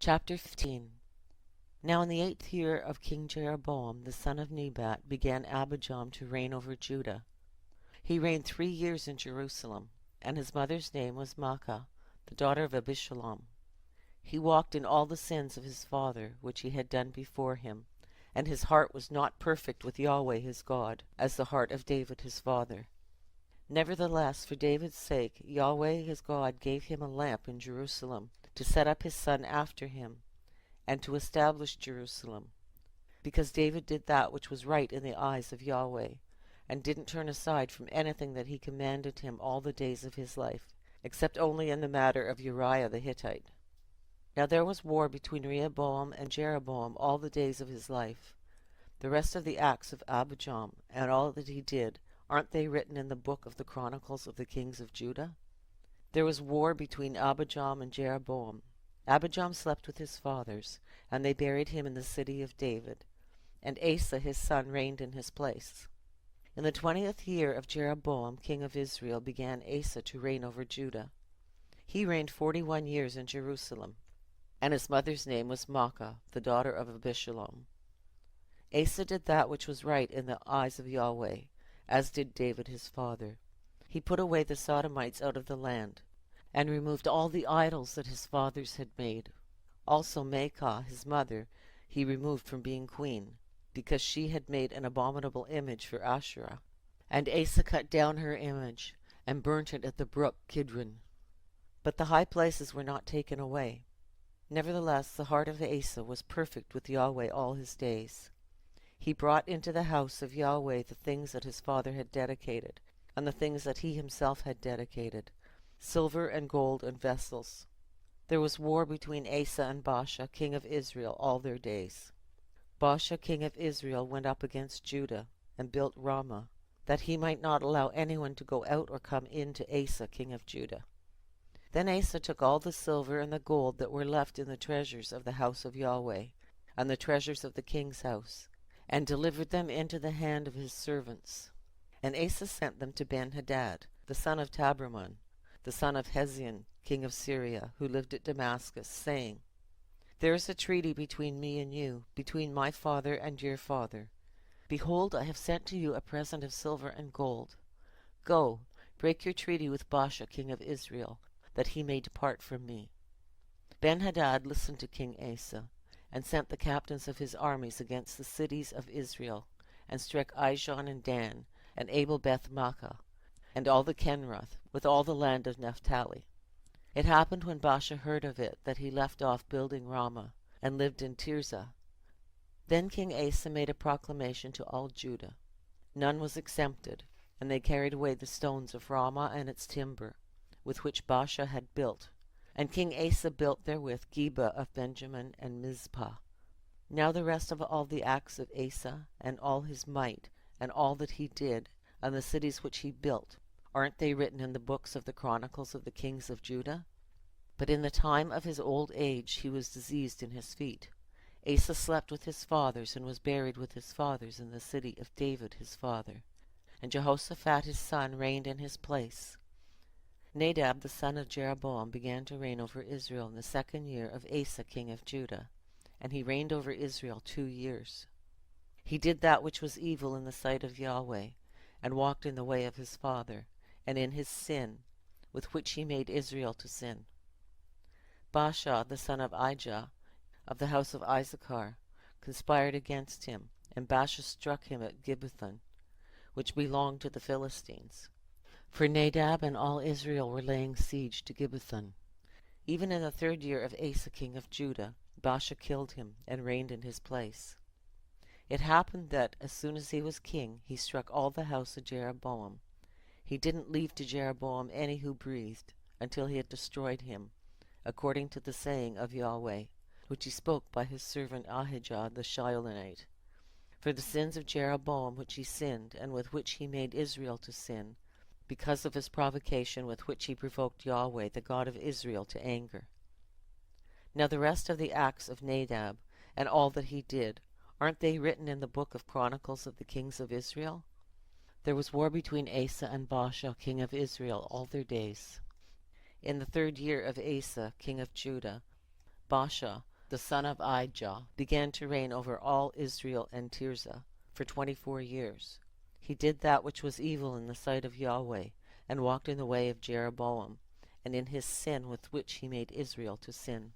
Chapter 15. Now in the 8th year of King Jeroboam the son of Nebat began Abijam to reign over Judah. He reigned 3 years in Jerusalem, and his mother's name was Maachah, the daughter of Abishalom. He walked in all the sins of his father, which he had done before him, and his heart was not perfect with Yahweh his God, as the heart of David his father. Nevertheless, for David's sake, Yahweh his God gave him a lamp in Jerusalem, to set up his son after him, and to establish Jerusalem, because David did that which was right in the eyes of Yahweh, and didn't turn aside from anything that he commanded him all the days of his life, except only in the matter of Uriah the Hittite. Now there was war between Rehoboam and Jeroboam all the days of his life. The rest of the acts of Abijam, and all that he did, aren't they written in the book of the Chronicles of the Kings of Judah? There was war between Abijam and Jeroboam. Abijam slept with his fathers, and they buried him in the city of David, and Asa his son reigned in his place. In the 20th year of Jeroboam king of Israel began Asa to reign over Judah. He reigned 41 years in Jerusalem, and his mother's name was Maachah, the daughter of Abishalom. Asa did that which was right in the eyes of Yahweh, as did David his father. He put away the Sodomites out of the land, and removed all the idols that his fathers had made. Also Maachah his mother he removed from being queen, because she had made an abominable image for Asherah. And Asa cut down her image, and burnt it at the brook Kidron. But the high places were not taken away. Nevertheless the heart of Asa was perfect with Yahweh all his days. He brought into the house of Yahweh the things that his father had dedicated, and the things that he himself had dedicated, silver and gold and vessels. There was war between Asa and Baasha king of Israel all their days. Baasha king of Israel went up against Judah, and built Ramah, that he might not allow anyone to go out or come in to Asa king of Judah. Then Asa took all the silver and the gold that were left in the treasures of the house of Yahweh, and the treasures of the king's house, and delivered them into the hand of his servants. And Asa sent them to Ben-Hadad, the son of Tabrimon, the son of Hezion, king of Syria, who lived at Damascus, saying, There is a treaty between me and you, between my father and your father. Behold, I have sent to you a present of silver and gold. Go, break your treaty with Baasha king of Israel, that he may depart from me. Ben-Hadad listened to King Asa, and sent the captains of his armies against the cities of Israel, and struck Ijon and Dan, and Abel-Beth-Maachah, and all the Kenroth, with all the land of Naphtali. It happened when Baasha heard of it, that he left off building Ramah, and lived in Tirzah. Then King Asa made a proclamation to all Judah. None was exempted, and they carried away the stones of Ramah and its timber, with which Baasha had built. And King Asa built therewith Geba of Benjamin and Mizpah. Now the rest of all the acts of Asa, and all his might, and all that he did, and the cities which he built, aren't they written in the books of the Chronicles of the Kings of Judah? But in the time of his old age he was diseased in his feet. Asa slept with his fathers, and was buried with his fathers in the city of David his father. And Jehoshaphat his son reigned in his place. Nadab the son of Jeroboam began to reign over Israel in the 2nd year of Asa king of Judah, and he reigned over Israel 2 years. He did that which was evil in the sight of Yahweh, and walked in the way of his father, and in his sin, with which he made Israel to sin. Baasha the son of Ahijah, of the house of Issachar, conspired against him, and Baasha struck him at Gibbethon, which belonged to the Philistines. For Nadab and all Israel were laying siege to Gibbethon. Even in the 3rd year of Asa king of Judah, Baasha killed him, and reigned in his place. It happened that, as soon as he was king, he struck all the house of Jeroboam. He didn't leave to Jeroboam any who breathed, until he had destroyed him, according to the saying of Yahweh, which he spoke by his servant Ahijah the Shilonite. For the sins of Jeroboam which he sinned, and with which he made Israel to sin, because of his provocation with which he provoked Yahweh the God of Israel to anger. Now the rest of the acts of Nadab, and all that he did, aren't they written in the book of Chronicles of the Kings of Israel? There was war between Asa and Baasha king of Israel all their days. In the 3rd year of Asa king of Judah, Baasha, the son of Ahijah, began to reign over all Israel and Tirzah for 24 years. He did that which was evil in the sight of Yahweh, and walked in the way of Jeroboam, and in his sin with which he made Israel to sin.